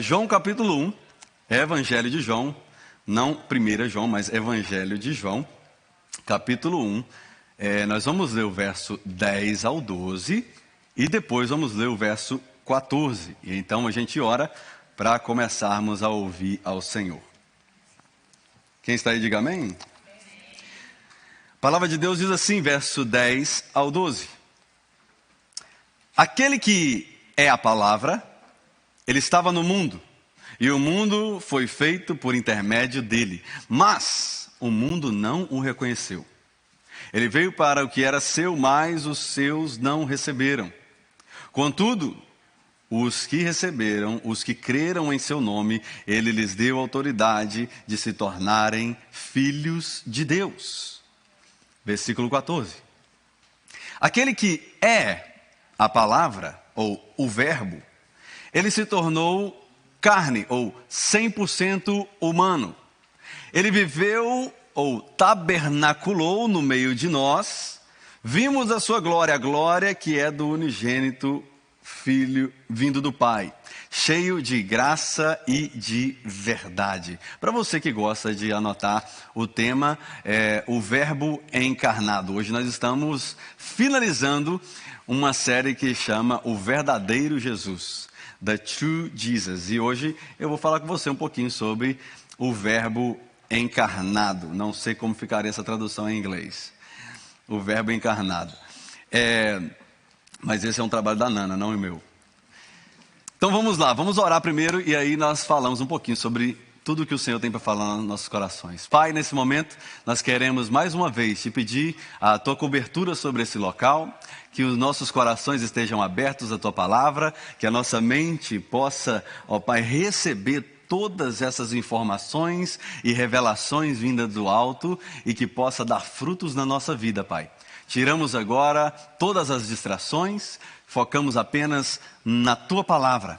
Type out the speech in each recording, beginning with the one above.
João capítulo 1, Evangelho de João, não 1 João, mas Evangelho de João, capítulo 1. Nós vamos ler o verso 10 ao 12 e depois vamos ler o verso 14. E então a gente ora para começarmos a ouvir ao Senhor. Quem está aí, diga amém. A palavra de Deus diz assim, verso 10 ao 12. Aquele que é a palavra, ele estava no mundo, e o mundo foi feito por intermédio dele, mas o mundo não o reconheceu. Ele veio para o que era seu, mas os seus não receberam. Contudo, os que receberam, os que creram em seu nome, ele lhes deu autoridade de se tornarem filhos de Deus. Versículo 14. Aquele que é a palavra, ou o verbo, ele se tornou carne, ou 100% humano. Ele viveu, ou tabernaculou no meio de nós. Vimos a sua glória, a glória que é do unigênito Filho vindo do Pai, cheio de graça e de verdade. Para você que gosta de anotar, o tema é o Verbo encarnado. Hoje nós estamos finalizando uma série que chama O Verdadeiro Jesus, The True Jesus. E hoje eu vou falar com você um pouquinho sobre o Verbo encarnado. Não sei como ficaria essa tradução em inglês. O Verbo encarnado. Mas esse é um trabalho da Nana, não é meu. Então vamos lá, vamos orar primeiro e aí nós falamos um pouquinho sobre tudo que o Senhor tem para falar nos nossos corações. Pai, nesse momento nós queremos mais uma vez te pedir a tua cobertura sobre esse local, que os nossos corações estejam abertos à tua palavra, que a nossa mente possa, ó Pai, receber todas essas informações e revelações vindas do alto e que possa dar frutos na nossa vida, Pai. Tiramos agora todas as distrações, focamos apenas na tua palavra.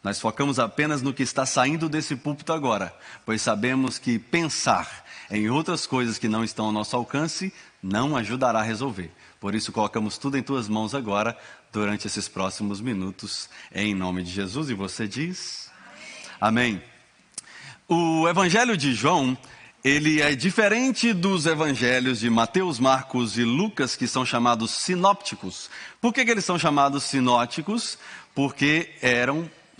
Nós focamos apenas no que está saindo desse púlpito agora, pois sabemos que pensar em outras coisas que não estão ao nosso alcance não ajudará a resolver. Por isso colocamos tudo em tuas mãos agora, durante esses próximos minutos, em nome de Jesus. E você diz? Amém. O Evangelho de João, ele é diferente dos evangelhos de Mateus, Marcos e Lucas, que são chamados sinópticos. Por que eles são chamados sinópticos? Porque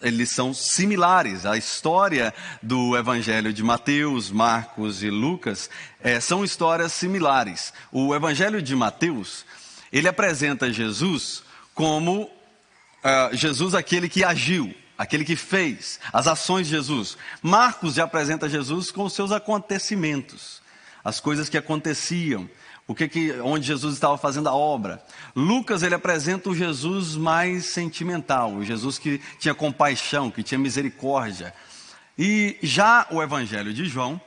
eles são similares. A história do evangelho de Mateus, Marcos e Lucas são histórias similares. O evangelho de Mateus, ele apresenta Jesus como Jesus aquele que agiu, aquele que fez as ações de Jesus. Marcos já apresenta Jesus com os seus acontecimentos, as coisas que aconteciam, onde Jesus estava fazendo a obra. Lucas, ele apresenta o Jesus mais sentimental, o Jesus que tinha compaixão, que tinha misericórdia. E já o Evangelho de João,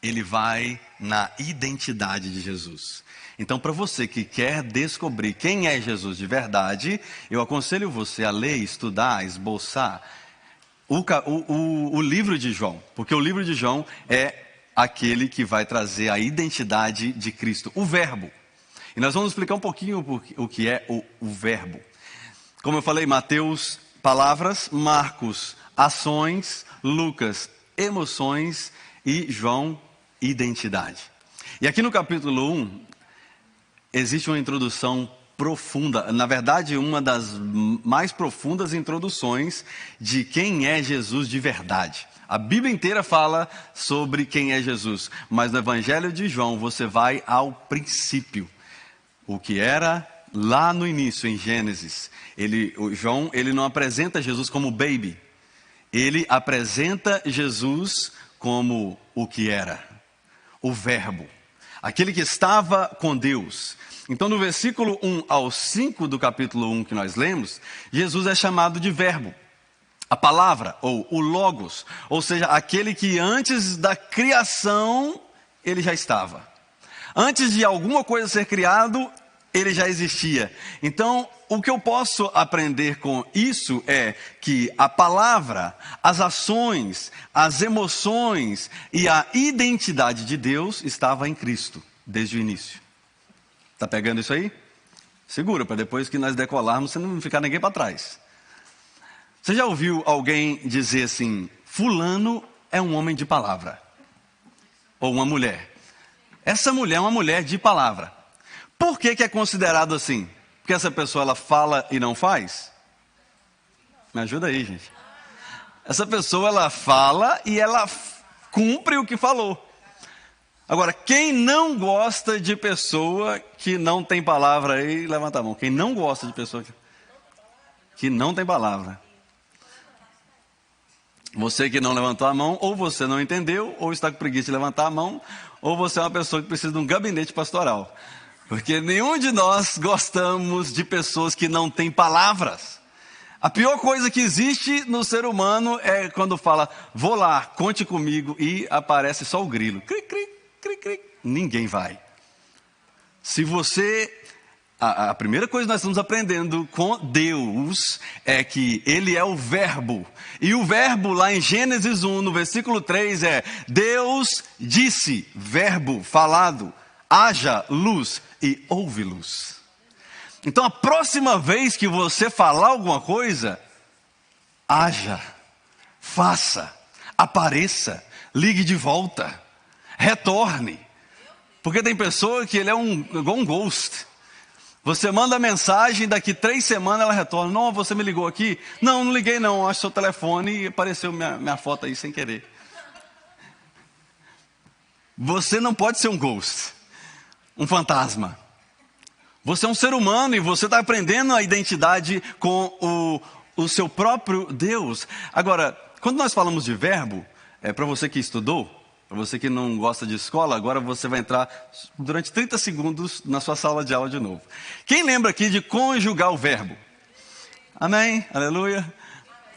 ele vai na identidade de Jesus. Então, para você que quer descobrir quem é Jesus de verdade, eu aconselho você a ler, estudar, esboçar o livro de João. Porque o livro de João é aquele que vai trazer a identidade de Cristo, o Verbo. E nós vamos explicar um pouquinho o que é o Verbo. Como eu falei, Mateus, palavras, Marcos, ações, Lucas, emoções e João, identidade. E aqui no capítulo 1, existe uma introdução profunda, na verdade uma das mais profundas introduções de quem é Jesus de verdade. A Bíblia inteira fala sobre quem é Jesus, mas no Evangelho de João você vai ao princípio, o que era lá no início, em Gênesis. João não apresenta Jesus como baby, ele apresenta Jesus como o que era, o Verbo, aquele que estava com Deus. Então, no versículo 1 ao 5 do capítulo 1 que nós lemos, Jesus é chamado de Verbo. A palavra, ou o Logos, ou seja, aquele que antes da criação, ele já estava. Antes de alguma coisa ser criado, ele já existia. Então, o que eu posso aprender com isso é que a palavra, as ações, as emoções e a identidade de Deus estava em Cristo, desde o início. Está pegando isso aí? Segura, para depois que nós decolarmos, você não ficar ninguém para trás. Você já ouviu alguém dizer assim, fulano é um homem de palavra? Ou uma mulher? Essa mulher é uma mulher de palavra. Por que é considerado assim? Porque essa pessoa ela fala e não faz? Me ajuda aí, gente. Essa pessoa ela fala e ela cumpre o que falou. Agora, quem não gosta de pessoa que não tem palavra aí, levanta a mão. Quem não gosta de pessoa que não tem palavra? Você que não levantou a mão, ou você não entendeu, ou está com preguiça de levantar a mão, ou você é uma pessoa que precisa de um gabinete pastoral. Porque nenhum de nós gostamos de pessoas que não têm palavras. A pior coisa que existe no ser humano é quando fala, vou lá, conte comigo, e aparece só o grilo. Cric, cric, cric, cric. Ninguém vai. Se você... A primeira coisa que nós estamos aprendendo com Deus é que Ele é o verbo. E o verbo lá em Gênesis 1, no versículo 3 é, Deus disse, verbo falado, haja luz e houve luz. Então a próxima vez que você falar alguma coisa, haja, faça, apareça, ligue de volta, retorne. Porque tem pessoa que ele é igual um ghost. Você manda mensagem, daqui 3 semanas ela retorna. Não, você me ligou aqui? Não, não liguei não, acho seu telefone e apareceu minha foto aí sem querer. Você não pode ser um ghost, um fantasma. Você é um ser humano e você está aprendendo a identidade com o seu próprio Deus. Agora, quando nós falamos de verbo, para você que estudou, para você que não gosta de escola, agora você vai entrar durante 30 segundos na sua sala de aula de novo. Quem lembra aqui de conjugar o verbo? Amém? Aleluia.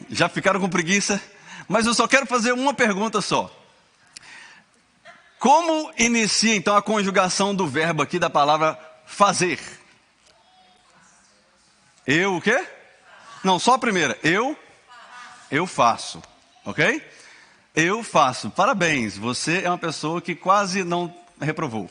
Já ficaram com preguiça? Mas eu só quero fazer uma pergunta só. Como inicia então a conjugação do verbo aqui da palavra fazer? Eu o quê? Não, só a primeira. Eu faço. Ok? Eu faço. Parabéns, você é uma pessoa que quase não reprovou.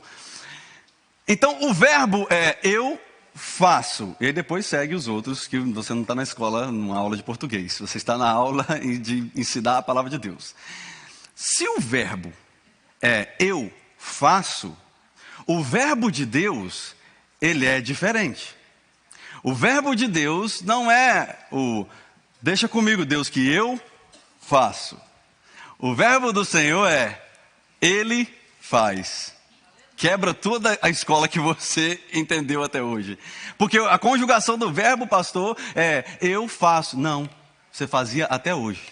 Então, o verbo é eu faço. E aí depois segue os outros, que você não está na escola, numa aula de português. Você está na aula de ensinar a palavra de Deus. Se o verbo é eu faço, o verbo de Deus, ele é diferente. O verbo de Deus não é o deixa comigo, Deus, que eu faço. O verbo do Senhor é, Ele faz. Quebra toda a escola que você entendeu até hoje. Porque a conjugação do verbo, pastor, é eu faço. Não, você fazia até hoje.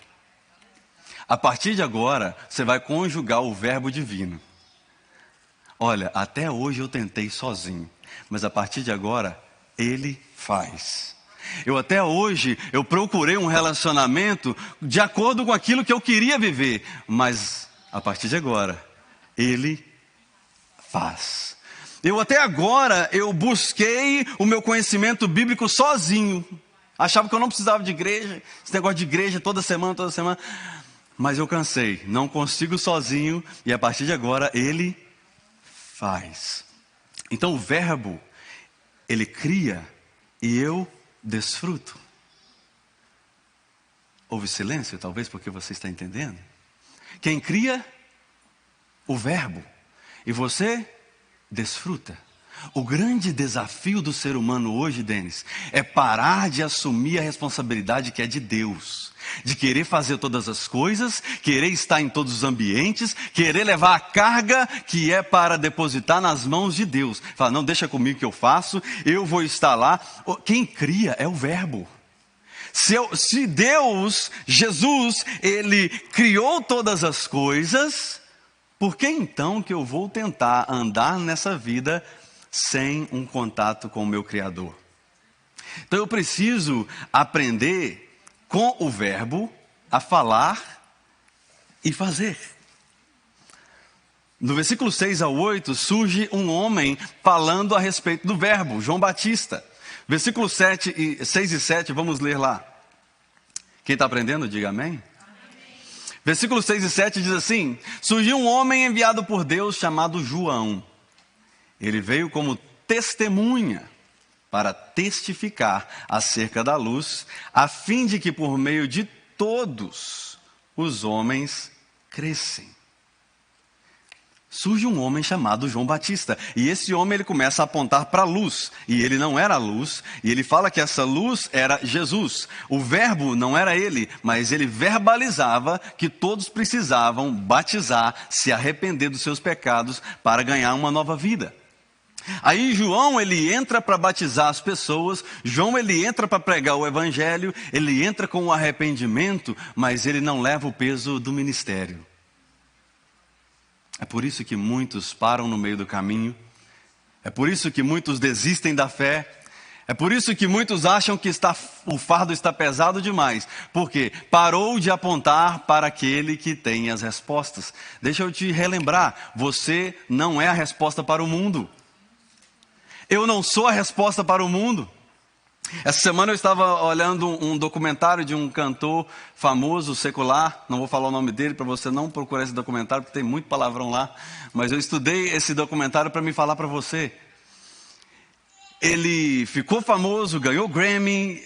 A partir de agora, você vai conjugar o verbo divino. Olha, até hoje eu tentei sozinho, mas a partir de agora, Ele faz. Até hoje, eu procurei um relacionamento de acordo com aquilo que eu queria viver. Mas, a partir de agora, Ele faz. Até agora, eu busquei o meu conhecimento bíblico sozinho. Achava que eu não precisava de igreja, esse negócio de igreja toda semana. Mas eu cansei, não consigo sozinho. E a partir de agora, Ele faz. Então, o verbo, Ele cria e eu desfruto. Houve silêncio, talvez, porque você está entendendo? Quem cria? O verbo. E você desfruta. O grande desafio do ser humano hoje, Denis, é parar de assumir a responsabilidade que é de Deus. De querer fazer todas as coisas, querer estar em todos os ambientes, querer levar a carga que é para depositar nas mãos de Deus. Fala, não, deixa comigo que eu faço, eu vou estar lá. Quem cria é o verbo. Se Deus, Jesus, Ele criou todas as coisas, por que então que eu vou tentar andar nessa vida sem um contato com o meu Criador? Então eu preciso aprender com o verbo a falar e fazer. No versículo 6 ao 8 surge um homem falando a respeito do verbo, João Batista. Versículo 6 e 7, vamos ler lá. Quem está aprendendo, diga amém. Versículo 6 e 7 diz assim: surgiu um homem enviado por Deus chamado João. Ele veio como testemunha para testificar acerca da luz, a fim de que por meio de todos os homens crescem. Surge um homem chamado João Batista, e esse homem ele começa a apontar para a luz, e ele não era a luz, e ele fala que essa luz era Jesus. O verbo não era ele, mas ele verbalizava que todos precisavam batizar, se arrepender dos seus pecados para ganhar uma nova vida. Aí João ele entra para batizar as pessoas, João ele entra para pregar o evangelho, ele entra com o arrependimento, mas ele não leva o peso do ministério. É por isso que muitos param no meio do caminho. É por isso que muitos desistem da fé. É por isso que muitos acham que o fardo está pesado demais. Porque parou de apontar para aquele que tem as respostas. Deixa eu te relembrar. Você não é a resposta para o mundo. Eu não sou a resposta para o mundo. Essa semana eu estava olhando um documentário de um cantor famoso, secular. Não vou falar o nome dele para você não procurar esse documentário, porque tem muito palavrão lá. Mas eu estudei esse documentário para me falar para você. Ele ficou famoso, ganhou Grammy,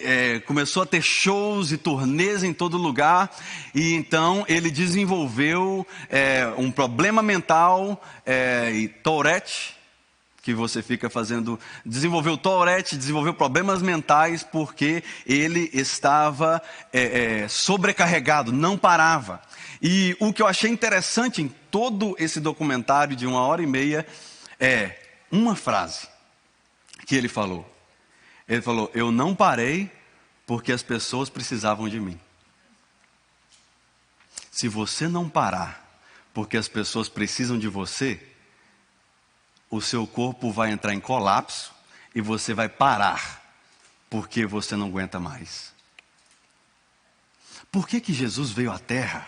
começou a ter shows e turnês em todo lugar. E então ele desenvolveu um problema mental, Tourette, que você fica fazendo, desenvolveu Tourette, desenvolveu problemas mentais, porque ele estava sobrecarregado, não parava. E o que eu achei interessante em todo esse documentário de 1h30 é uma frase que ele falou. Ele falou: eu não parei porque as pessoas precisavam de mim. Se você não parar porque as pessoas precisam de você, o seu corpo vai entrar em colapso e você vai parar, porque você não aguenta mais. Por que Jesus veio à Terra?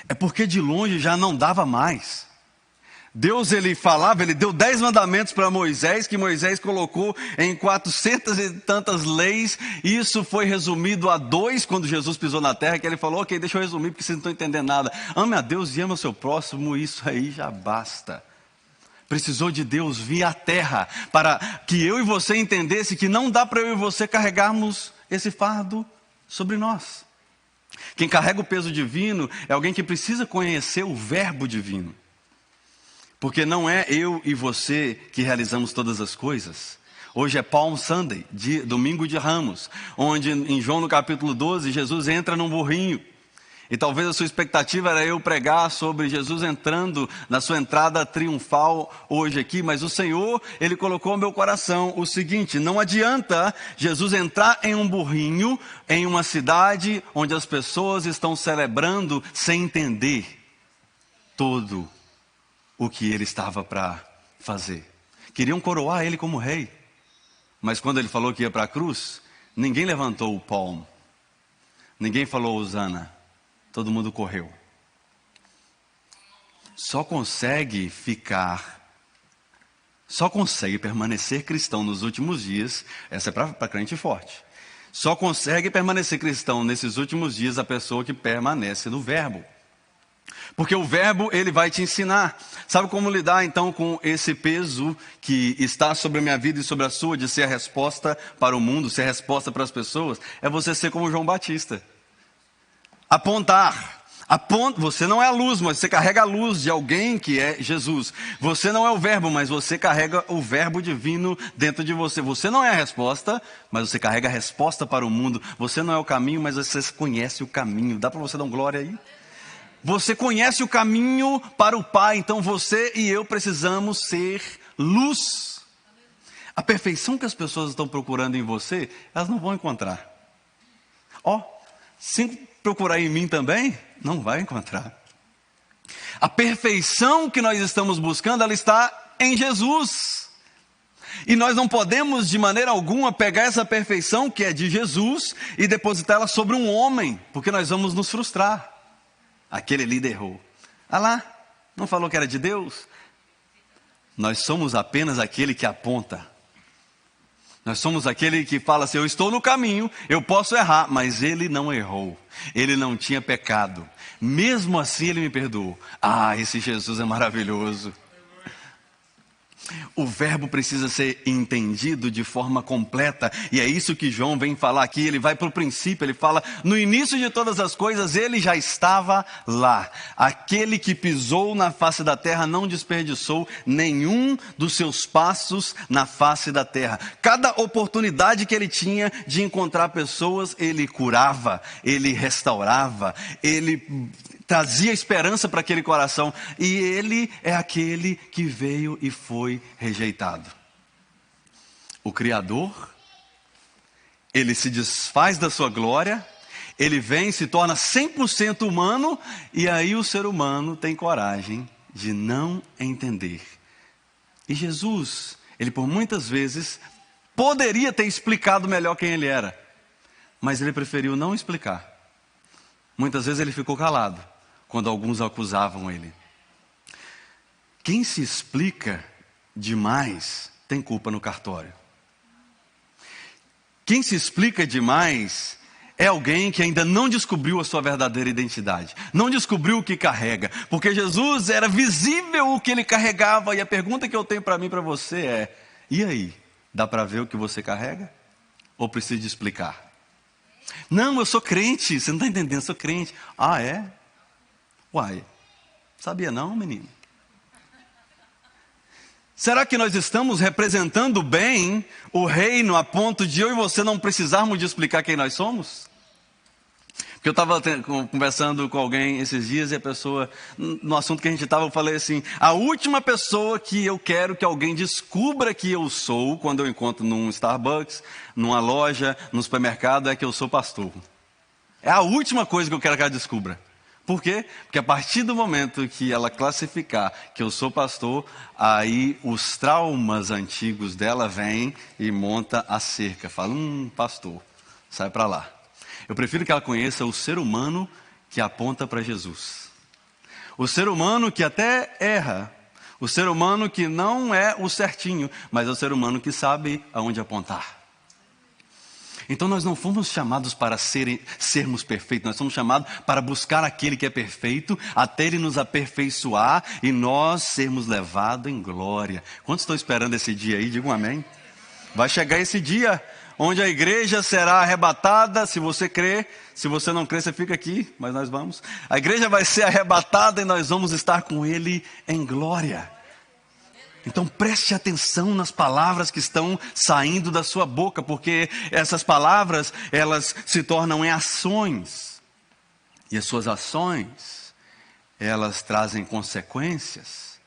É porque de longe já não dava mais. Deus ele falava, ele deu 10 mandamentos para Moisés, que Moisés colocou em 400 e tantas leis. Isso foi resumido a 2 quando Jesus pisou na terra, que ele falou: ok, deixa eu resumir porque vocês não estão entendendo nada. Ame a Deus e ame o seu próximo, isso aí já basta. Precisou de Deus vir à terra para que eu e você entendesse que não dá para eu e você carregarmos esse fardo sobre nós. Quem carrega o peso divino é alguém que precisa conhecer o verbo divino. Porque não é eu e você que realizamos todas as coisas. Hoje é Palm Sunday, domingo de Ramos, onde em João no capítulo 12, Jesus entra num burrinho. E talvez a sua expectativa era eu pregar sobre Jesus entrando na sua entrada triunfal hoje aqui, mas o Senhor, Ele colocou no meu coração o seguinte: não adianta Jesus entrar em um burrinho, em uma cidade onde as pessoas estão celebrando sem entender todo o que Ele estava para fazer. Queriam coroar Ele como rei, mas quando Ele falou que ia para a cruz, ninguém levantou o palmo, ninguém falou hosana. Todo mundo correu. Só consegue permanecer cristão nos últimos dias, essa é para crente forte. Só consegue permanecer cristão nesses últimos dias a pessoa que permanece no verbo. Porque o verbo, ele vai te ensinar. Sabe como lidar então com esse peso que está sobre a minha vida e sobre a sua, de ser a resposta para o mundo, ser a resposta para as pessoas? É você ser como João Batista. Apontar. Você não é a luz, mas você carrega a luz de alguém que é Jesus. Você não é o verbo, mas você carrega o verbo divino dentro de você. Você não é a resposta, mas você carrega a resposta para o mundo. Você não é o caminho, mas você conhece o caminho. Dá para você dar um glória aí? Você conhece o caminho para o Pai, então você e eu precisamos ser luz. A perfeição que as pessoas estão procurando em você, elas não vão encontrar. Se procurar em mim também, não vai encontrar. A perfeição que nós estamos buscando, ela está em Jesus. E nós não podemos de maneira alguma pegar essa perfeição que é de Jesus e depositá-la sobre um homem, porque nós vamos nos frustrar. Aquele líder errou. Lá, não falou que era de Deus? Nós somos apenas aquele que aponta. Nós somos aquele que fala assim: eu estou no caminho, eu posso errar, mas ele não errou. Ele não tinha pecado. Mesmo assim ele me perdoou. Esse Jesus é maravilhoso. O verbo precisa ser entendido de forma completa, e é isso que João vem falar aqui. Ele vai para o princípio, ele fala, no início de todas as coisas, ele já estava lá. Aquele que pisou na face da terra não desperdiçou nenhum dos seus passos na face da terra. Cada oportunidade que ele tinha de encontrar pessoas, ele curava, ele restaurava, ele trazia esperança para aquele coração, e ele é aquele que veio e foi rejeitado. O Criador, ele se desfaz da sua glória, ele vem, se torna 100% humano, e aí o ser humano tem coragem de não entender. E Jesus, ele por muitas vezes poderia ter explicado melhor quem ele era, mas ele preferiu não explicar. Muitas vezes ele ficou calado quando alguns acusavam ele. Quem se explica demais tem culpa no cartório. Quem se explica demais é alguém que ainda não descobriu a sua verdadeira identidade, não descobriu o que carrega, porque Jesus era visível o que ele carregava, e a pergunta que eu tenho para mim e para você é, e aí, dá para ver o que você carrega? Ou preciso de explicar? Não, eu sou crente, você não está entendendo, eu sou crente. Ah, é? Uai, sabia não, menino? Será que nós estamos representando bem o reino a ponto de eu e você não precisarmos de explicar quem nós somos? Porque eu estava conversando com alguém esses dias e a pessoa, no assunto que a gente estava, eu falei assim, a última pessoa que eu quero que alguém descubra que eu sou, quando eu encontro num Starbucks, numa loja, no supermercado, é que eu sou pastor. É a última coisa que eu quero que ela descubra. Por quê? Porque a partir do momento que ela classificar que eu sou pastor, aí os traumas antigos dela vêm e monta a cerca. Fala, pastor, sai para lá. Eu prefiro que ela conheça o ser humano que aponta para Jesus. O ser humano que até erra. O ser humano que não é o certinho, mas é o ser humano que sabe aonde apontar. Então nós não fomos chamados para sermos perfeitos, nós somos chamados para buscar aquele que é perfeito, até ele nos aperfeiçoar e nós sermos levados em glória. Quantos estão esperando esse dia aí? Digam amém. Vai chegar esse dia onde a igreja será arrebatada, se você crê. Se você não crê, você fica aqui, mas nós vamos. A igreja vai ser arrebatada e nós vamos estar com ele em glória. Então preste atenção nas palavras que estão saindo da sua boca, porque essas palavras, elas se tornam em ações. E as suas ações, elas trazem consequências.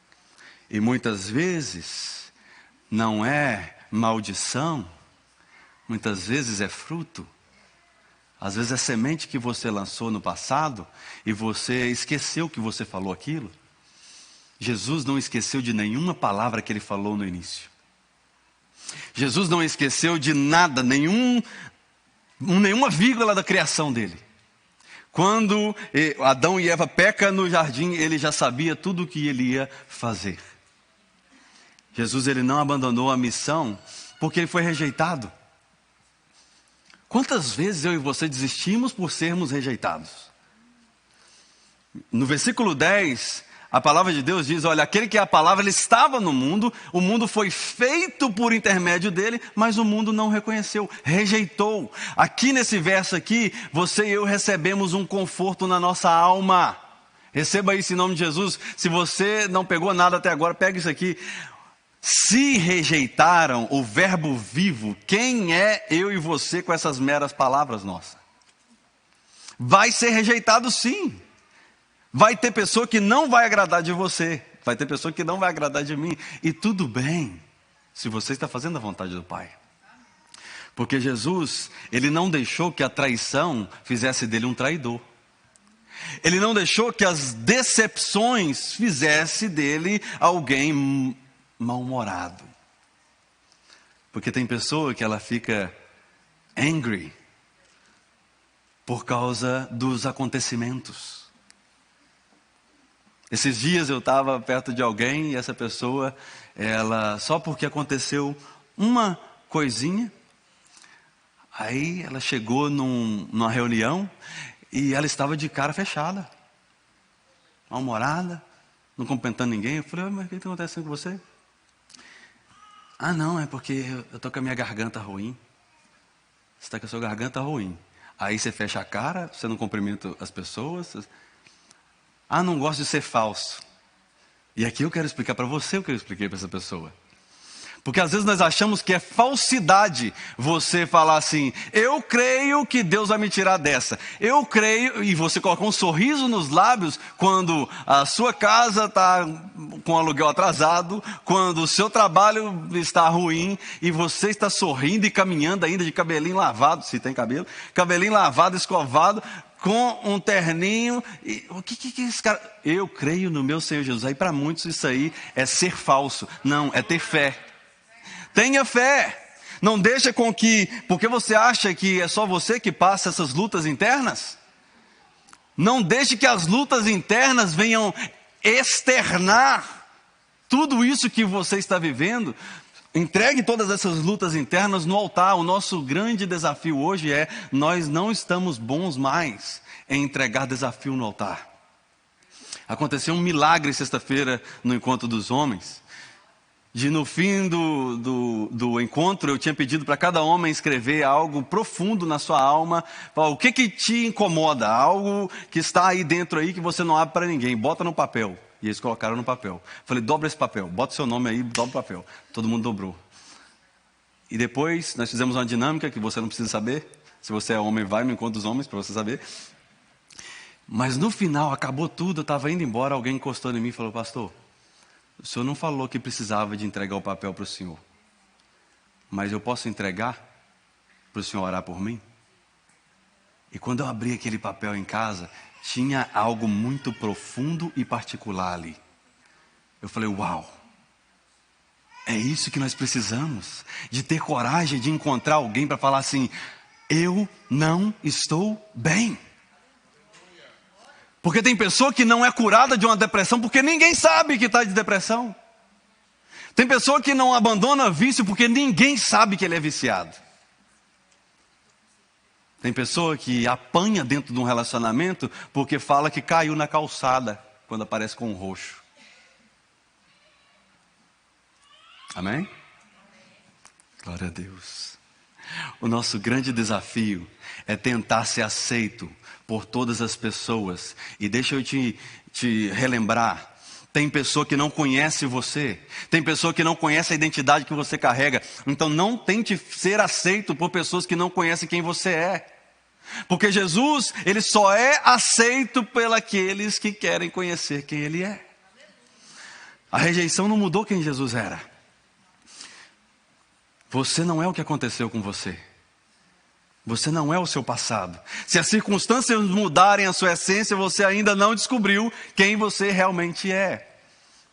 E muitas vezes não é maldição, muitas vezes é fruto. Às vezes é semente que você lançou no passado e você esqueceu que você falou aquilo. Jesus não esqueceu de nenhuma palavra que ele falou no início. Jesus não esqueceu de nada, nenhuma vírgula da criação dele. Quando Adão e Eva pecam no jardim, ele já sabia tudo o que ele ia fazer. Jesus, ele não abandonou a missão porque ele foi rejeitado. Quantas vezes eu e você desistimos por sermos rejeitados? No versículo 10... a palavra de Deus diz, olha, aquele que é a palavra, ele estava no mundo, o mundo foi feito por intermédio dele, mas o mundo não reconheceu, rejeitou. Aqui nesse verso aqui, você e eu recebemos um conforto na nossa alma. Receba isso em nome de Jesus. Se você não pegou nada até agora, pega isso aqui. Se rejeitaram o verbo vivo, quem é eu e você com essas meras palavras nossas? Vai ser rejeitado sim. Vai ter pessoa que não vai agradar de você. Vai ter pessoa que não vai agradar de mim. E tudo bem, se você está fazendo a vontade do Pai. Porque Jesus, ele não deixou que a traição fizesse dele um traidor. Ele não deixou que as decepções fizesse dele alguém mal-humorado. Porque tem pessoa que ela fica angry por causa dos acontecimentos. Esses dias eu estava perto de alguém e essa pessoa, ela só porque aconteceu uma coisinha, aí ela chegou numa reunião e ela estava de cara fechada, mal-humorada, não cumprimentando ninguém. Eu falei, mas o que está acontecendo com você? Ah, não, é porque eu tô com a minha garganta ruim. Você está com a sua garganta ruim. Aí você fecha a cara, você não cumprimenta as pessoas. Ah, não gosto de ser falso. E aqui eu quero explicar para você o que eu expliquei para essa pessoa. Porque às vezes nós achamos que é falsidade você falar assim, eu creio que Deus vai me tirar dessa. Eu creio, e você coloca um sorriso nos lábios quando a sua casa está com aluguel atrasado, quando o seu trabalho está ruim, e você está sorrindo e caminhando ainda de cabelinho lavado, se tem cabelo, cabelinho lavado, escovado, com um terninho. O que é esse cara? Eu creio no meu Senhor Jesus. Aí para muitos isso aí é ser falso. Não, é ter fé. Tenha fé. Não deixa com que, porque você acha que é só você que passa essas lutas internas. Não deixe que as lutas internas venham externar tudo isso que você está vivendo. Entregue todas essas lutas internas no altar. O nosso grande desafio hoje é, nós não estamos bons mais em entregar desafio no altar. Aconteceu um milagre sexta-feira no Encontro dos Homens. No fim do encontro, eu tinha pedido para cada homem escrever algo profundo na sua alma. O que te incomoda? Algo que está aí dentro aí que você não abre para ninguém. Bota no papel. E eles colocaram no papel. Falei, dobra esse papel. Bota seu nome aí, dobra o papel. Todo mundo dobrou. E depois nós fizemos uma dinâmica que você não precisa saber. Se você é homem, vai no Encontro dos Homens para você saber. Mas no final, acabou tudo. Eu estava indo embora, alguém encostou em mim e falou, pastor, o senhor não falou que precisava de entregar o papel para o senhor. Mas eu posso entregar para o senhor orar por mim? E quando eu abri aquele papel em casa, tinha algo muito profundo e particular ali. Eu falei, uau. É isso que nós precisamos. De ter coragem de encontrar alguém para falar assim, eu não estou bem. Porque tem pessoa que não é curada de uma depressão porque ninguém sabe que está de depressão. Tem pessoa que não abandona vício porque ninguém sabe que ele é viciado. Tem pessoa que apanha dentro de um relacionamento porque fala que caiu na calçada quando aparece com um roxo. Amém? Glória a Deus. O nosso grande desafio é tentar ser aceito por todas as pessoas. E deixa eu te relembrar. Tem pessoa que não conhece você. Tem pessoa que não conhece a identidade que você carrega. Então não tente ser aceito por pessoas que não conhecem quem você é. Porque Jesus, ele só é aceito por aqueles que querem conhecer quem ele é. A rejeição não mudou quem Jesus era. Você não é o que aconteceu com você. Você não é o seu passado. Se as circunstâncias mudarem a sua essência, você ainda não descobriu quem você realmente é.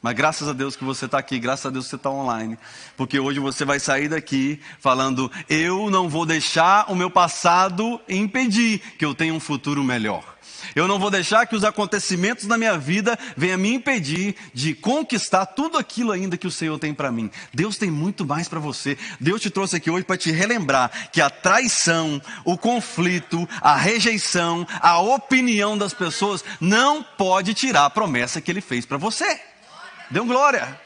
Mas graças a Deus que você está aqui, graças a Deus que você está online. Porque hoje você vai sair daqui falando, eu não vou deixar o meu passado impedir que eu tenha um futuro melhor. Eu não vou deixar que os acontecimentos da minha vida venham me impedir de conquistar tudo aquilo ainda que o Senhor tem para mim. Deus tem muito mais para você. Deus te trouxe aqui hoje para te relembrar que a traição, o conflito, a rejeição, a opinião das pessoas não pode tirar a promessa que Ele fez para você. Dê glória.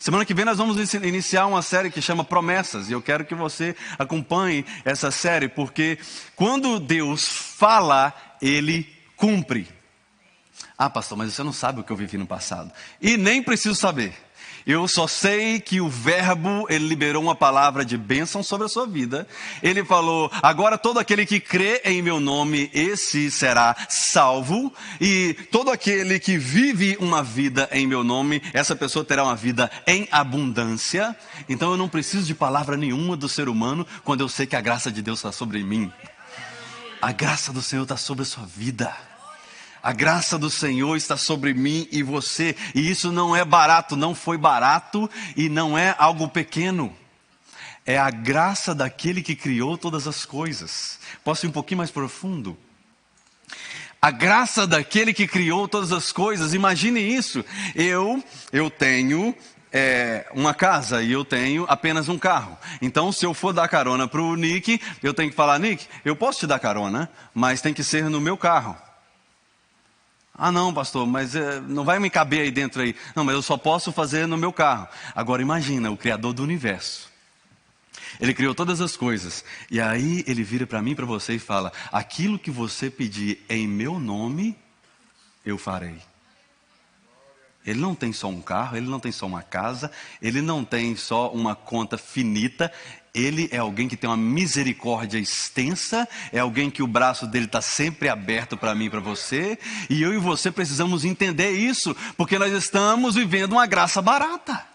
Semana que vem nós vamos iniciar uma série que chama Promessas. E eu quero que você acompanhe essa série, porque quando Deus fala, Ele cumpre. Ah, pastor, mas você não sabe o que eu vivi no passado. E nem preciso saber. Eu só sei que o verbo, ele liberou uma palavra de bênção sobre a sua vida. Ele falou, agora todo aquele que crê em meu nome, esse será salvo. E todo aquele que vive uma vida em meu nome, essa pessoa terá uma vida em abundância. Então eu não preciso de palavra nenhuma do ser humano, quando eu sei que a graça de Deus está sobre mim. A graça do Senhor está sobre a sua vida. A graça do Senhor está sobre mim e você. E isso não é barato, não foi barato e não é algo pequeno. É a graça daquele que criou todas as coisas. Posso ir um pouquinho mais profundo? A graça daquele que criou todas as coisas. Imagine isso. Eu tenho uma casa e eu tenho apenas um carro. Então, se eu for dar carona para o Nick, eu tenho que falar, Nick, eu posso te dar carona, mas tem que ser no meu carro. Ah, não, pastor, mas não vai me caber aí dentro aí. Não, mas eu só posso fazer no meu carro. Agora imagina, o Criador do universo. Ele criou todas as coisas. E aí ele vira para mim e para você e fala: aquilo que você pedir em meu nome, eu farei. Ele não tem só um carro, ele não tem só uma casa, ele não tem só uma conta finita. Ele é alguém que tem uma misericórdia extensa, é alguém que o braço dele está sempre aberto para mim e para você. E eu e você precisamos entender isso, porque nós estamos vivendo uma graça barata.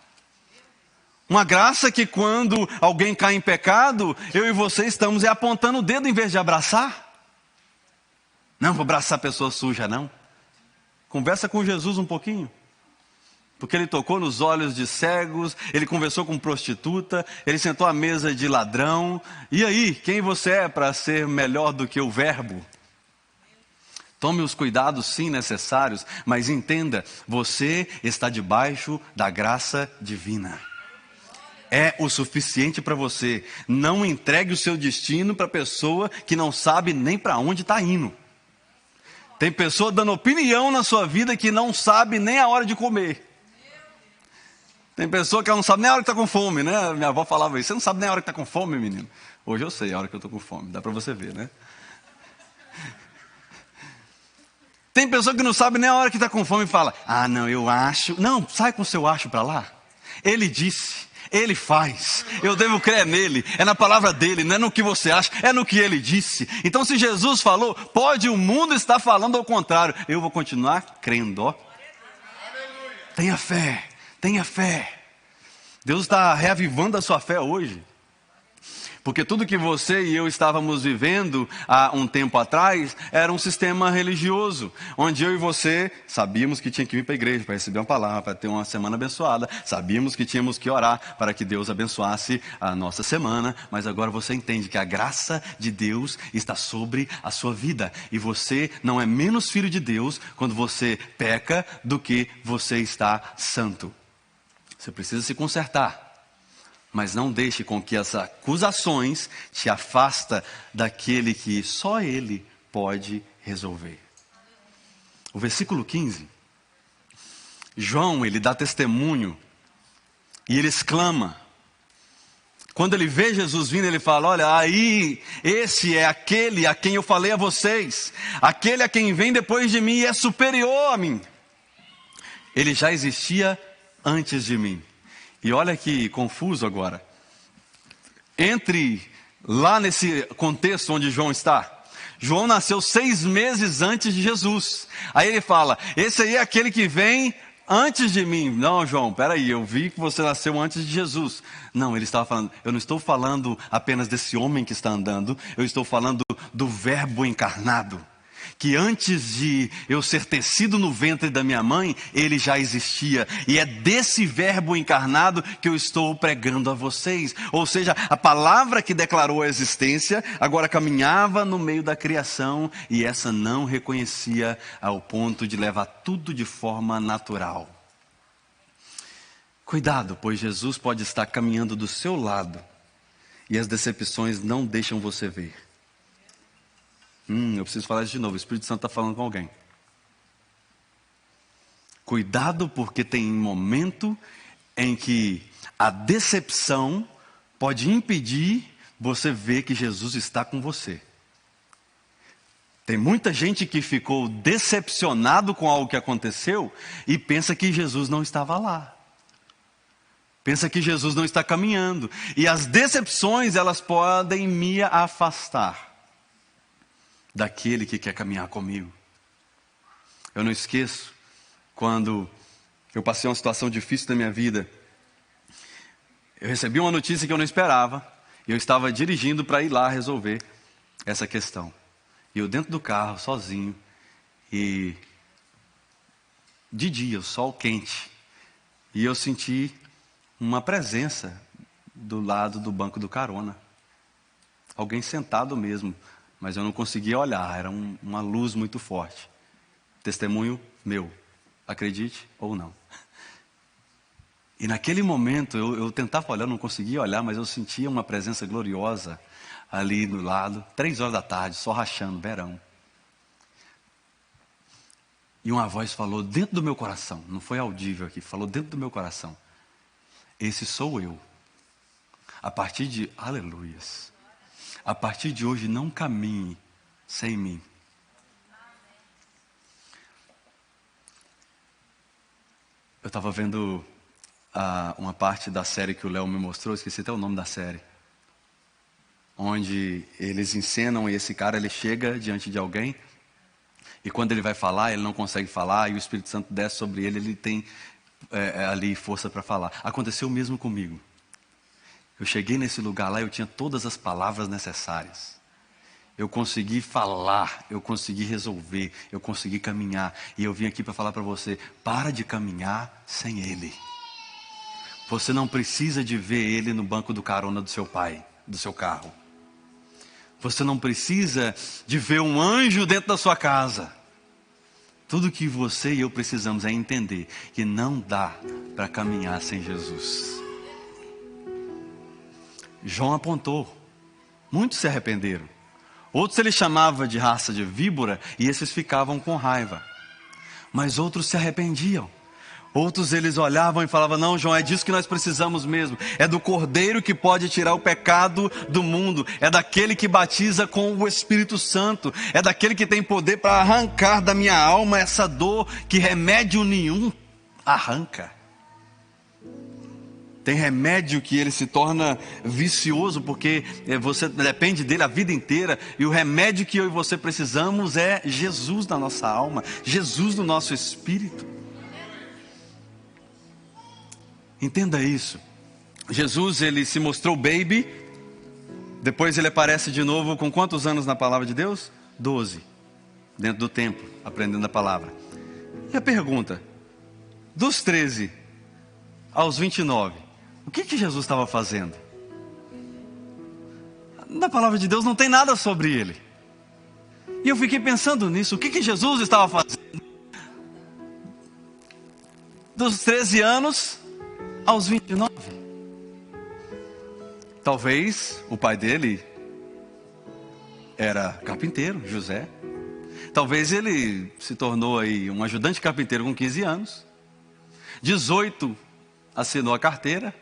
Uma graça que quando alguém cai em pecado, eu e você estamos apontando o dedo em vez de abraçar. Não vou abraçar a pessoa suja, não. Conversa com Jesus um pouquinho. Porque ele tocou nos olhos de cegos, ele conversou com prostituta, ele sentou à mesa de ladrão. E aí, quem você é para ser melhor do que o verbo? Tome os cuidados sim necessários, mas entenda, você está debaixo da graça divina. É o suficiente para você. Não entregue o seu destino para pessoa que não sabe nem para onde está indo. Tem pessoa dando opinião na sua vida que não sabe nem a hora de comer. Tem pessoa que não sabe nem a hora que está com fome, né? Minha avó falava isso: você não sabe nem a hora que está com fome, menino. Hoje eu sei a hora que eu estou com fome, dá para você ver, né? Tem pessoa que não sabe nem a hora que está com fome e fala: ah, não, eu acho. Não, sai com o seu acho para lá. Ele disse, ele faz, eu devo crer nele, é na palavra dele, não é no que você acha, é no que ele disse. Então se Jesus falou, pode o mundo estar falando ao contrário, eu vou continuar crendo, ó. Tenha fé. Tenha fé. Deus está reavivando a sua fé hoje. Porque tudo que você e eu estávamos vivendo há um tempo atrás era um sistema religioso, onde eu e você sabíamos que tinha que vir para a igreja para receber uma palavra, para ter uma semana abençoada, sabíamos que tínhamos que orar para que Deus abençoasse a nossa semana, mas agora você entende que a graça de Deus está sobre a sua vida, e você não é menos filho de Deus quando você peca do que você está santo. Você precisa se consertar. Mas não deixe com que as acusações te afastem daquele que só Ele pode resolver. O versículo 15. João, ele dá testemunho e ele exclama. Quando ele vê Jesus vindo, ele fala: olha, aí, esse é aquele a quem eu falei a vocês. Aquele a quem vem depois de mim é superior a mim. Ele já existia antes de mim. E olha que confuso agora. Entre lá nesse contexto onde João está. João nasceu 6 meses antes de Jesus. Aí ele fala: esse aí é aquele que vem antes de mim. Não, João, peraí, eu vi que você nasceu antes de Jesus. Não, ele estava falando, eu não estou falando apenas desse homem que está andando, eu estou falando do verbo encarnado. Que antes de eu ser tecido no ventre da minha mãe, ele já existia. E é desse verbo encarnado que eu estou pregando a vocês. Ou seja, a palavra que declarou a existência, agora caminhava no meio da criação, e essa não reconhecia ao ponto de levar tudo de forma natural. Cuidado, pois Jesus pode estar caminhando do seu lado, e as decepções não deixam você ver. Eu preciso falar isso de novo, o Espírito Santo está falando com alguém. Cuidado, porque tem um momento em que a decepção pode impedir você ver que Jesus está com você. Tem muita gente que ficou decepcionado com algo que aconteceu e pensa que Jesus não estava lá. Pensa que Jesus não está caminhando. E as decepções, elas podem me afastar daquele que quer caminhar comigo. Eu não esqueço quando eu passei uma situação difícil da minha vida. Eu recebi uma notícia que eu não esperava, e eu estava dirigindo para ir lá resolver essa questão. E eu dentro do carro, sozinho, e de dia, o sol quente, e eu senti uma presença do lado do banco do carona. Alguém sentado mesmo, mas eu não conseguia olhar, era uma luz muito forte. Testemunho meu, acredite ou não. E naquele momento, eu tentava olhar, não conseguia olhar, mas eu sentia uma presença gloriosa ali do lado, 3 horas da tarde, só rachando, verão. E uma voz falou dentro do meu coração, não foi audível aqui, falou dentro do meu coração: esse sou eu. A partir de, aleluias, a partir de hoje não caminhe sem mim. Eu estava vendo uma parte da série que o Léo me mostrou, esqueci até o nome da série, onde eles encenam e esse cara ele chega diante de alguém e quando ele vai falar, ele não consegue falar e o Espírito Santo desce sobre ele, ele tem ali força para falar. Aconteceu o mesmo comigo. Eu cheguei nesse lugar lá, eu tinha todas as palavras necessárias. Eu consegui falar, eu consegui resolver, eu consegui caminhar. E eu vim aqui para falar para você: para de caminhar sem Ele. Você não precisa de ver Ele no banco do carona do seu pai, do seu carro. Você não precisa de ver um anjo dentro da sua casa. Tudo que você e eu precisamos é entender que não dá para caminhar sem Jesus. João apontou, muitos se arrependeram. Outros ele chamava de raça de víbora e esses ficavam com raiva. Mas outros se arrependiam. Outros eles olhavam e falavam: não, João, é disso que nós precisamos mesmo. É do Cordeiro que pode tirar o pecado do mundo. É daquele que batiza com o Espírito Santo. É daquele que tem poder para arrancar da minha alma essa dor que remédio nenhum arranca. Tem remédio que ele se torna vicioso porque você depende dele a vida inteira. E o remédio que eu e você precisamos é Jesus na nossa alma, Jesus no nosso espírito. Entenda isso. Jesus, ele se mostrou baby. Depois ele aparece de novo com quantos anos na palavra de Deus? 12. Dentro do templo, aprendendo a palavra. E a pergunta: dos 13 aos 29, o que Jesus estava fazendo? Na palavra de Deus não tem nada sobre ele. E eu fiquei pensando nisso. O que Jesus estava fazendo? Dos 13 anos aos 29. Talvez o pai dele era carpinteiro, José. Talvez ele se tornou aí um ajudante carpinteiro com 15 anos. 18, assinou a carteira.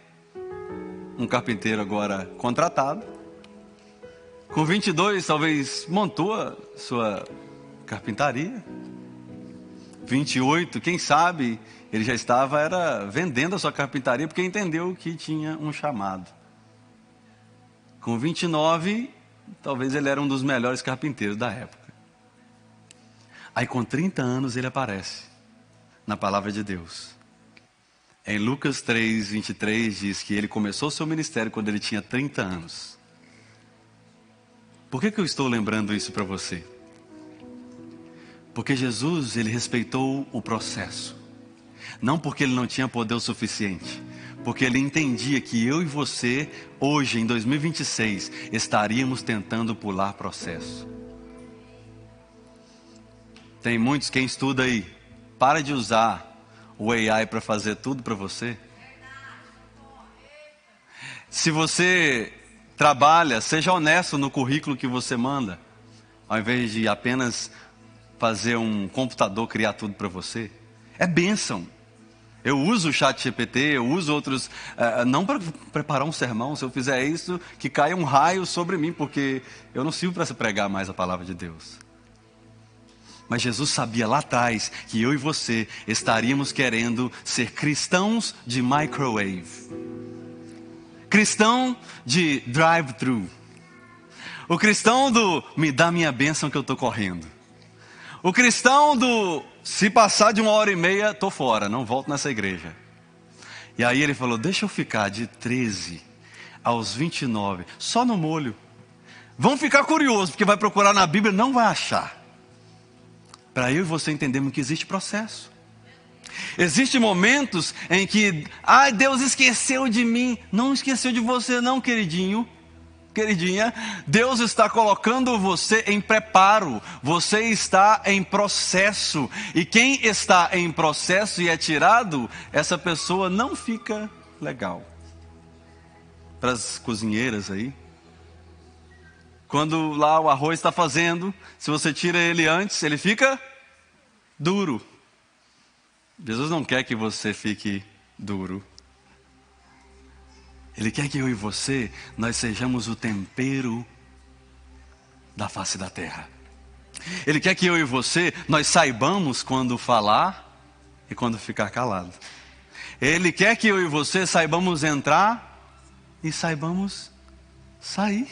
Um carpinteiro agora contratado. Com 22, talvez montou a sua carpintaria. 28, quem sabe, ele já estava vendendo a sua carpintaria porque entendeu que tinha um chamado. Com 29, talvez ele era um dos melhores carpinteiros da época. Aí com 30 anos ele aparece na palavra de Deus. Em Lucas 3, 23 diz que ele começou seu ministério quando ele tinha 30 anos. Por que eu estou lembrando isso para você? Porque Jesus, ele respeitou o processo. Não porque ele não tinha poder o suficiente. Porque ele entendia que eu e você, hoje em 2026, estaríamos tentando pular processo. Tem muitos, quem estuda aí, para de usar o AI para fazer tudo para você. Se você trabalha, seja honesto no currículo que você manda, ao invés de apenas fazer um computador criar tudo para você. É bênção. Eu uso o ChatGPT, eu uso outros, não para preparar um sermão. Se eu fizer isso, que caia um raio sobre mim, porque eu não sirvo para pregar mais a palavra de Deus. Mas Jesus sabia lá atrás que eu e você estaríamos querendo ser cristãos de microwave. Cristão de drive-thru. O cristão do me dá minha bênção que eu estou correndo. O cristão do se passar de 1h30, estou fora, não volto nessa igreja. E aí ele falou: deixa eu ficar de 13 aos 29, só no molho. Vão ficar curiosos, porque vai procurar na Bíblia, não vai achar. Para eu e você entendermos que existe processo. Existem momentos em que, Deus esqueceu de mim. Não esqueceu de você não, queridinho. Queridinha, Deus está colocando você em preparo. Você está em processo. E quem está em processo e é tirado, essa pessoa não fica legal. Para as cozinheiras aí. Quando lá o arroz está fazendo, se você tira ele antes, ele fica duro. Jesus não quer que você fique duro. Ele quer que eu e você, nós sejamos o tempero da face da terra. Ele quer que eu e você, nós saibamos quando falar e quando ficar calado. Ele quer que eu e você saibamos entrar e saibamos sair.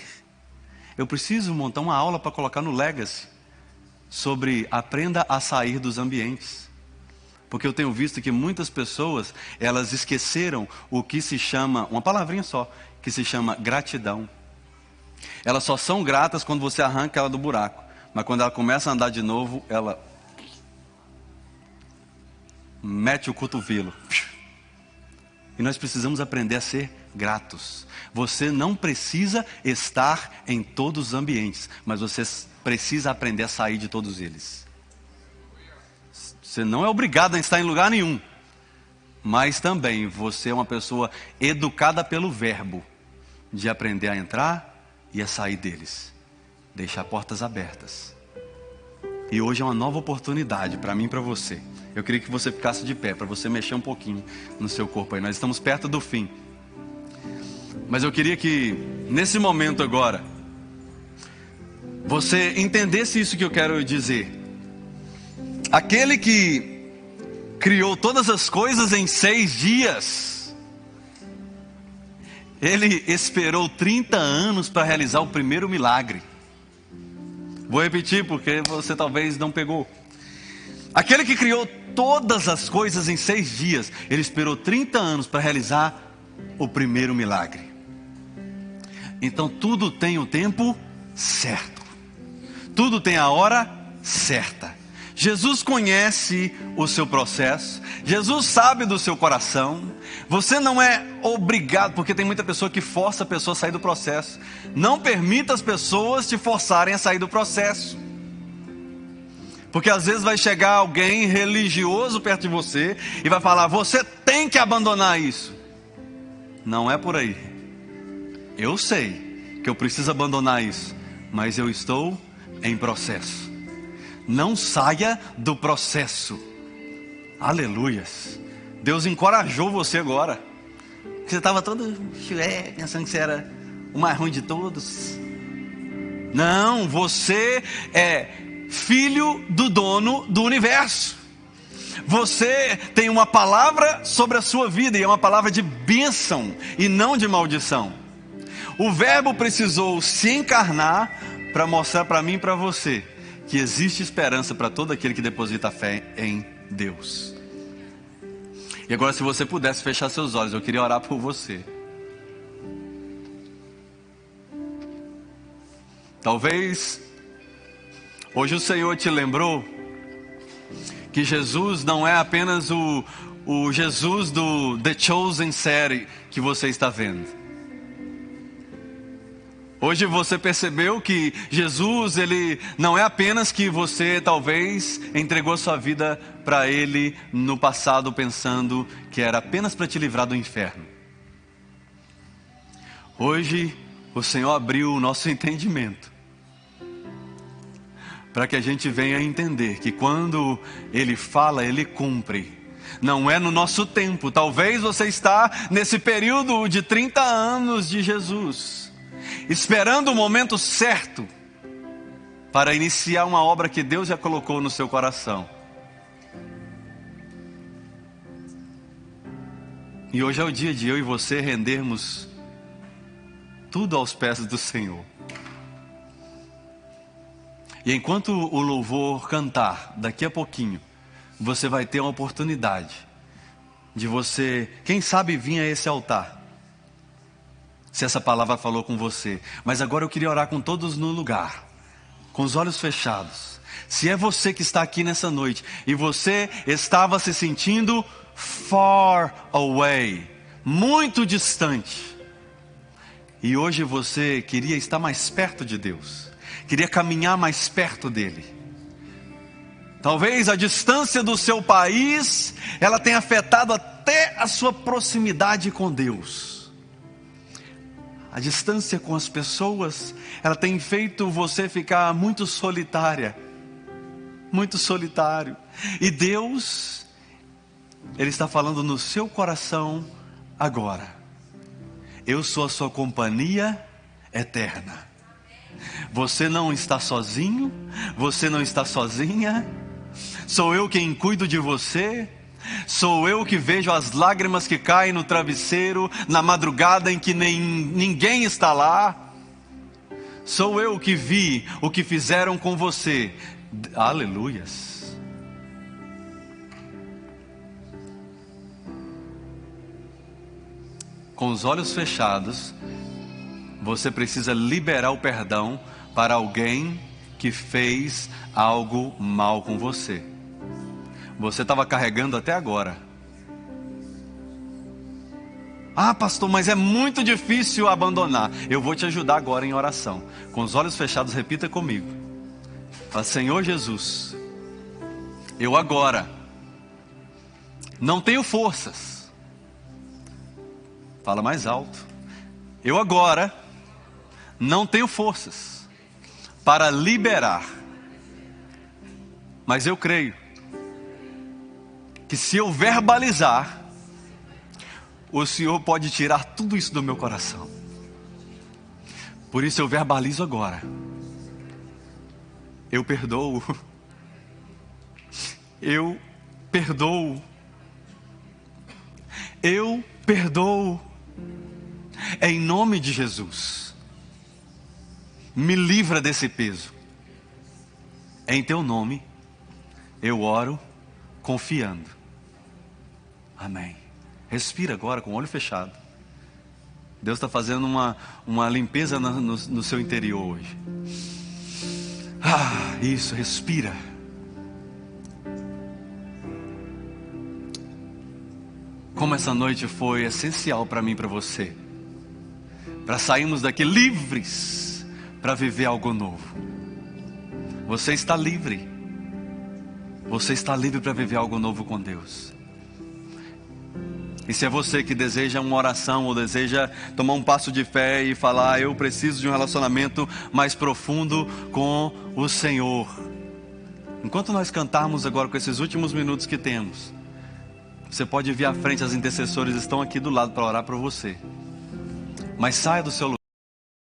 Eu preciso montar uma aula para colocar no Legacy sobre aprenda a sair dos ambientes. Porque eu tenho visto que muitas pessoas, elas esqueceram o que se chama, uma palavrinha só, que se chama gratidão. Elas só são gratas quando você arranca ela do buraco. Mas quando ela começa a andar de novo, ela mete o cotovelo. E nós precisamos aprender a ser gratos. Você não precisa estar em todos os ambientes, mas você precisa aprender a sair de todos eles. Você não é obrigado a estar em lugar nenhum, mas também você é uma pessoa educada pelo verbo de aprender a entrar e a sair deles. Deixar portas abertas. E hoje é uma nova oportunidade para mim e para você. Eu queria que você ficasse de pé, para você mexer um pouquinho no seu corpo aí. Nós estamos perto do fim. Mas eu queria que, nesse momento agora, você entendesse isso que eu quero dizer. Aquele que criou todas as coisas em 6 dias, ele esperou 30 anos para realizar o primeiro milagre. Vou repetir porque você talvez não pegou. Aquele que criou todas as coisas em 6 dias, ele esperou 30 anos para realizar o primeiro milagre. Então tudo tem o tempo certo. Tudo tem a hora certa. Jesus conhece o seu processo. Jesus sabe do seu coração. Você não é obrigado, porque tem muita pessoa que força a pessoa a sair do processo. Não permita as pessoas te forçarem a sair do processo. Porque às vezes vai chegar alguém religioso perto de você e vai falar, você tem que abandonar isso. Não é por aí. Eu sei que eu preciso abandonar isso, mas eu estou em processo. Não saia do processo. Aleluias. Deus encorajou você agora. Você estava todo pensando que você era o mais ruim de todos. Não, você é filho do dono do universo. Você tem uma palavra sobre a sua vida, e é uma palavra de bênção e não de maldição. O verbo precisou se encarnar para mostrar para mim e para você que existe esperança para todo aquele que deposita a fé em Deus. E agora, se você pudesse fechar seus olhos, eu queria orar por você. Talvez hoje o Senhor te lembrou que Jesus não é apenas o Jesus do The Chosen série que você está vendo. Hoje você percebeu que Jesus, ele não é apenas que você talvez entregou sua vida para ele no passado pensando que era apenas para te livrar do inferno. Hoje o Senhor abriu o nosso entendimento para que a gente venha entender que quando ele fala, ele cumpre. Não é no nosso tempo. Talvez você está nesse período de 30 anos de Jesus, esperando o momento certo para iniciar uma obra que Deus já colocou no seu coração. E hoje é o dia de eu e você rendermos tudo aos pés do Senhor. E enquanto o louvor cantar, daqui a pouquinho, você vai ter uma oportunidade de você, quem sabe, vir a esse altar. Se essa palavra falou com você. Mas agora eu queria orar com todos no lugar, com os olhos fechados. Se é você que está aqui nessa noite e você estava se sentindo far away, muito distante, e hoje você queria estar mais perto de Deus, queria caminhar mais perto dele. Talvez a distância do seu país, ela tenha afetado até a sua proximidade com Deus. A distância com as pessoas, ela tem feito você ficar muito solitária, muito solitário. E Deus, Ele está falando no seu coração agora. Eu sou a sua companhia eterna. Você não está sozinho, você não está sozinha. Sou eu quem cuido de você. Sou eu que vejo as lágrimas que caem no travesseiro na madrugada em que ninguém está lá. Sou eu que vi o que fizeram com você. Aleluias. Com os olhos fechados, você precisa liberar o perdão para alguém que fez algo mal com você. Você estava carregando até agora. Ah, pastor, mas é muito difícil abandonar. Eu vou te ajudar agora em oração. Com os olhos fechados, repita comigo. Fala, Senhor Jesus, eu agora não tenho forças. Fala mais alto. Eu agora não tenho forças para liberar. Mas eu creio que se eu verbalizar, o Senhor pode tirar tudo isso do meu coração. Por isso eu verbalizo agora. Eu perdoo. Eu perdoo. Eu perdoo. É em nome de Jesus. Me livra desse peso. Em teu nome, eu oro confiando. Amém. Respira agora com o olho fechado. Deus está fazendo uma limpeza no seu interior hoje. Isso, respira. Como essa noite foi essencial para mim e para você. Para sairmos daqui livres, para viver algo novo. Você está livre. Você está livre para viver algo novo com Deus. E se é você que deseja uma oração ou deseja tomar um passo de fé e falar, eu preciso de um relacionamento mais profundo com o Senhor. Enquanto nós cantarmos agora com esses últimos minutos que temos, você pode vir à frente, as intercessores estão aqui do lado para orar por você. Mas saia do seu lugar.